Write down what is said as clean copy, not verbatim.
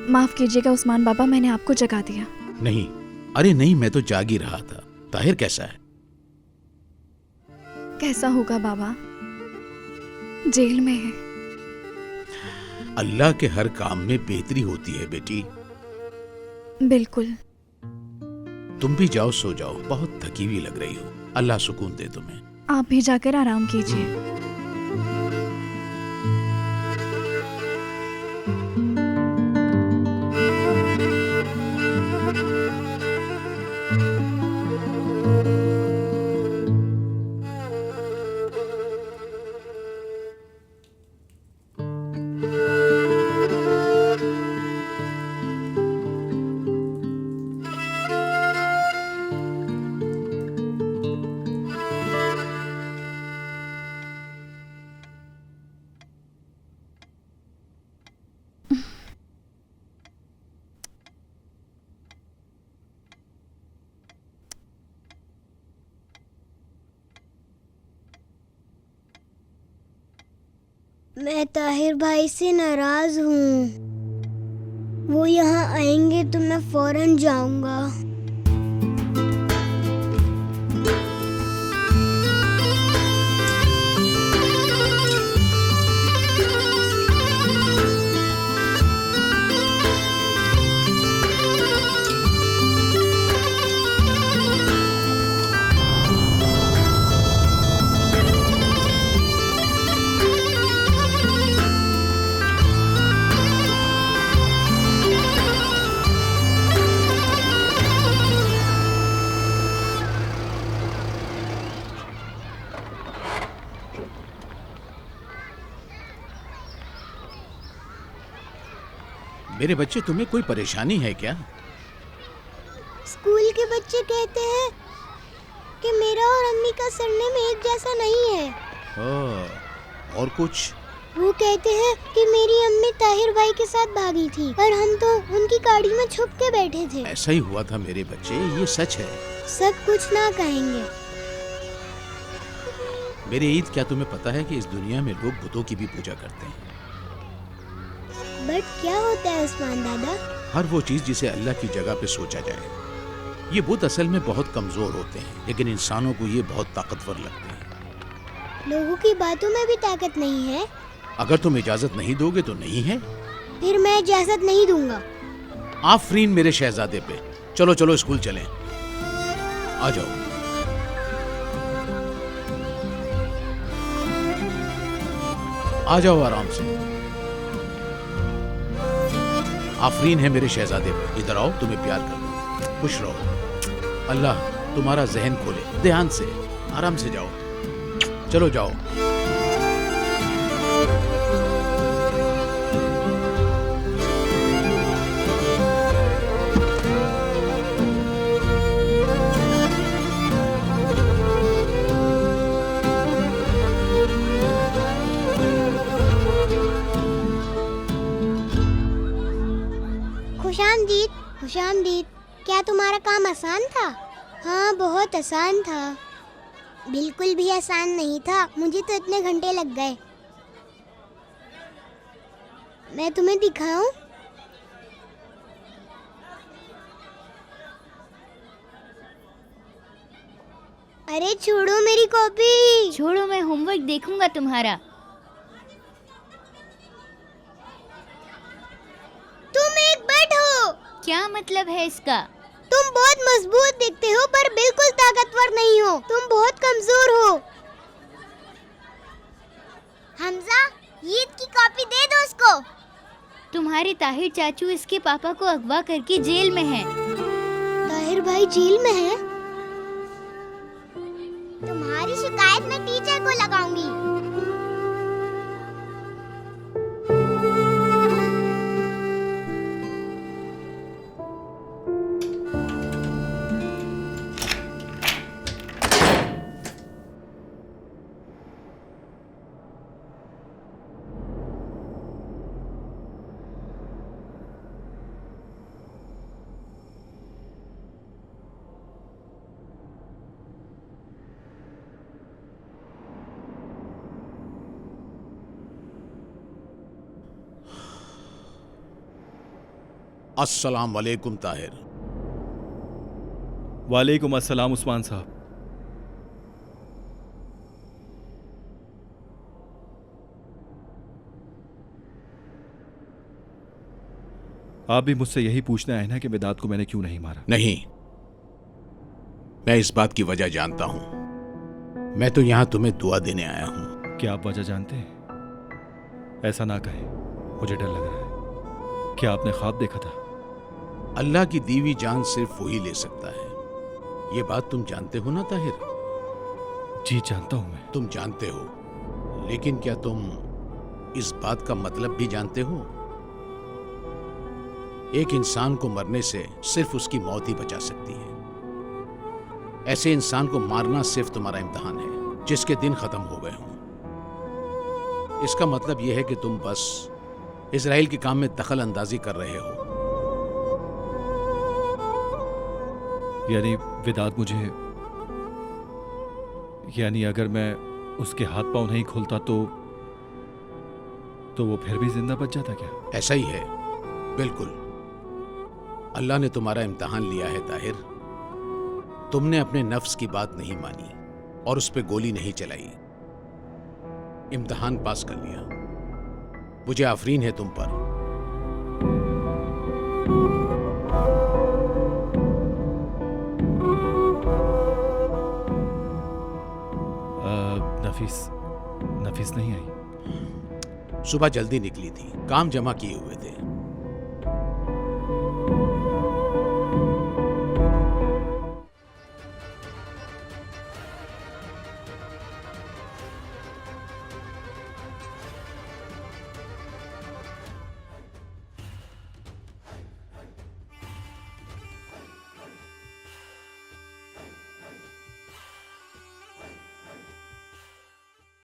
माफ कीजिएगा उस्मान बाबा, मैंने आपको जगा दिया। नहीं, अरे नहीं, मैं तो जाग ही रहा था। ताहिर कैसा है? कैसा होगा बाबा, जेल में है। अल्लाह के हर काम में बेहतरी होती है बेटी। बिल्कुल। तुम भी जाओ, सो जाओ, बहुत थकी हुई लग रही हो। अल्लाह सुकून दे तुम्हें। आप भी जाकर आराम कीजिए। मैं ताहिर भाई से नाराज हूँ। वो यहाँ आएंगे तो मैं फौरन जाऊंगा। मेरे बच्चे, तुम्हें कोई परेशानी है क्या? स्कूल के बच्चे कहते हैं कि मेरा और अम्मी का सरनेम एक जैसा नहीं है। और कुछ? वो कहते हैं कि मेरी अम्मी ताहिर भाई के साथ भागी थी और हम तो उनकी गाड़ी में छुप के बैठे थे। ऐसा ही हुआ था मेरे बच्चे, ये सच है। सब कुछ ना कहेंगे। मेरे ईद, क्या तुम्हें पता है कि इस दुनिया में लोग बुतों की भी पूजा करते हैं? बट क्या होता है उस्मान दादा? हर वो चीज जिसे अल्लाह की जगह पे सोचा जाए। ये बुत असल में बहुत कमजोर होते हैं, लेकिन इंसानों को ये बहुत ताकतवर लगते हैं। लोगों की बातों में भी ताकत नहीं है? अगर तुम इजाजत नहीं दोगे तो नहीं है। फिर मैं इजाजत नहीं दूंगा। आफरीन मेरे शहजादे पे। चलो चलो स्कूल चलें। आ जाओ। आ जाओ आराम से। आफरीन है मेरे शहजादे पे। इधर आओ, तुम्हें प्यार करूं। खुश रहो। अल्लाह तुम्हारा जहन खोले। ध्यान से, आराम से जाओ। चलो जाओ। खुशामदीद, खुशामदीद। क्या तुम्हारा काम आसान था? हाँ, बहुत आसान था। बिल्कुल भी आसान नहीं था, मुझे तो इतने घंटे लग गए। मैं तुम्हें दिखाऊं? अरे छोड़ो मेरी कॉपी। छोड़ो, मैं होमवर्क देखूंगा तुम्हारा। तुम एक बट हो। क्या मतलब है इसका? तुम बहुत मजबूत दिखते हो पर बिल्कुल ताकतवर नहीं हो। तुम बहुत कमजोर हो। हमजा, ईद की कॉपी दे दो उसको। तुम्हारे ताहिर चाचू इसके पापा को अगवा करके जेल में हैं। ताहिर भाई जेल में है? तुम्हारी शिकायत मैं टीचर को लगाऊंगी। अस्सलाम वालेकुम ताहिर। वालेकुम अस्सलाम उस्मान साहब। आप भी मुझसे यही पूछने आए ना कि वेदांत को मैंने क्यों नहीं मारा? नहीं, मैं इस बात की वजह जानता हूं। मैं तो यहां तुम्हें दुआ देने आया हूं। क्या आप वजह जानते हैं? ऐसा ना कहें, मुझे डर लग रहा है। क्या आपने ख्वाब देखा था? अल्लाह की दीवी जान सिर्फ वही ले सकता है। ये बात तुम जानते हो ना ताहिर? जी जानता हूं मैं। तुम जानते हो, लेकिन क्या तुम इस बात का मतलब भी जानते हो? एक इंसान को मरने से सिर्फ उसकी मौत ही बचा सकती है। ऐसे इंसान को मारना सिर्फ तुम्हारा इम्तिहान है, जिसके दिन खत्म हो गए हों। इसका मतलब यह है कि तुम बस इजराइल के काम में दखल अंदाजी कर रहे हो। यानी वेदांत मुझे, यानी अगर मैं उसके हाथ पांव नहीं खोलता तो वो फिर भी जिंदा बच जाता क्या? ऐसा ही है, बिल्कुल। अल्लाह ने तुम्हारा इम्तिहान लिया है ताहिर। तुमने अपने नफ्स की बात नहीं मानी और उस पर गोली नहीं चलाई। इम्तिहान पास कर लिया। मुझे आफरीन है तुम पर। नफीस नहीं आई? सुबह जल्दी निकली थी, काम जमा किए हुए थे।